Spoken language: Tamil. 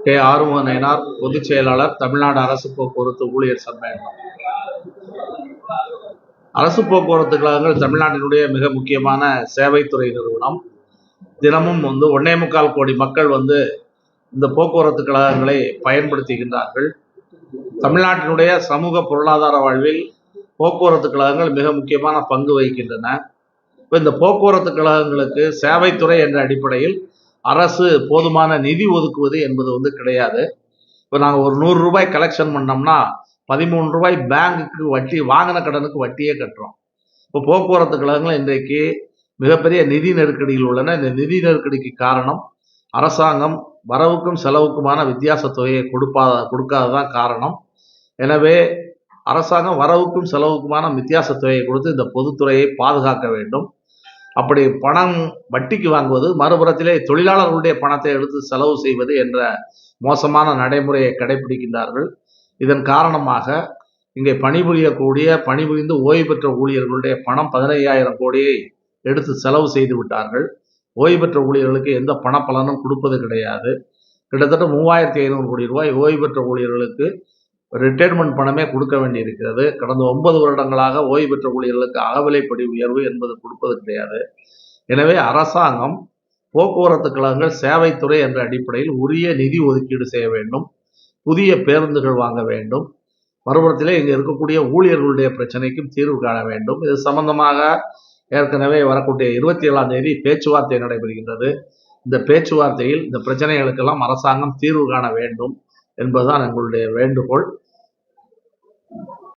கே. ஆறுமுகநயினார், பொதுச் செயலாளர், தமிழ்நாடு அரசு போக்குவரத்து ஊழியர் சம்மேளனம். அரசு போக்குவரத்து கழகங்கள் தமிழ்நாட்டினுடைய மிக முக்கியமான சேவைத்துறை நிறுவனம். தினமும் 1.25 கோடி மக்கள் இந்த போக்குவரத்து கழகங்களை பயன்படுத்துகின்றார்கள். தமிழ்நாட்டினுடைய சமூக பொருளாதார வாழ்வில் போக்குவரத்து கழகங்கள் மிக முக்கியமான பங்கு வகிக்கின்றன. இப்போ இந்த போக்குவரத்து கழகங்களுக்கு சேவைத்துறை என்ற அடிப்படையில் அரசு போதுமான நிதி ஒதுக்குவது என்பது கிடையாது. இப்போ நாங்கள் ஒரு 100 ரூபாய் கலெக்ஷன் பண்ணோம்னா 13 ரூபாய் பேங்குக்கு வட்டி, வாங்கின கடனுக்கு வட்டியே கட்டுறோம். இப்போ போக்குவரத்து கழகங்கள் இன்றைக்கு மிகப்பெரிய நிதி நெருக்கடியில் உள்ளன. இந்த நிதி நெருக்கடிக்கு காரணம் அரசாங்கம் வரவுக்கும் செலவுக்குமான வித்தியாச தொகையை கொடுக்காததான் காரணம். எனவே அரசாங்கம் வரவுக்கும் செலவுக்குமான வித்தியாச தொகையை கொடுத்து இந்த பொதுத்துறையை பாதுகாக்க வேண்டும். அப்படி பணம் வட்டிக்கு வாங்குவது, மறுபுறத்திலே தொழிலாளர்களுடைய பணத்தை எடுத்து செலவு செய்வது என்ற மோசமான நடைமுறையை கடைபிடிக்கின்றார்கள். இதன் காரணமாக இங்கே பணிபுரிந்து ஓய்வு பெற்ற ஊழியர்களுடைய பணம் 15,000 கோடியை எடுத்து செலவு செய்து விட்டார்கள். ஓய்வு பெற்ற ஊழியர்களுக்கு எந்த பணப்பலனும் கொடுப்பது கிடையாது. கிட்டத்தட்ட 3,500 கோடி ரூபாய் ஓய்வு பெற்ற ஊழியர்களுக்கு ரிட்டையர்மெண்ட் பணமே கொடுக்க வேண்டியிருக்கிறது. கடந்த 9 வருடங்களாக ஓய்வு பெற்ற ஊழியர்களுக்கு அகவிலைப்படி உயர்வு என்பது கொடுப்பது கிடையாது. எனவே அரசாங்கம் போக்குவரத்து கழகங்கள் சேவைத்துறை என்ற அடிப்படையில் உரிய நிதி ஒதுக்கீடு செய்ய வேண்டும். புதிய பேருந்துகள் வாங்க வேண்டும். மறுபுறத்திலே இங்கே இருக்கக்கூடிய ஊழியர்களுடைய பிரச்சனைக்கும் தீர்வு காண வேண்டும். இது சம்பந்தமாக ஏற்கனவே வரக்கூடிய 27ஆம் தேதி பேச்சுவார்த்தை நடைபெறுகின்றது. இந்த பேச்சுவார்த்தையில் இந்த பிரச்சனைகளுக்கெல்லாம் அரசாங்கம் தீர்வு காண வேண்டும் என்பதுதான் எங்களுடைய வேண்டுகோள்.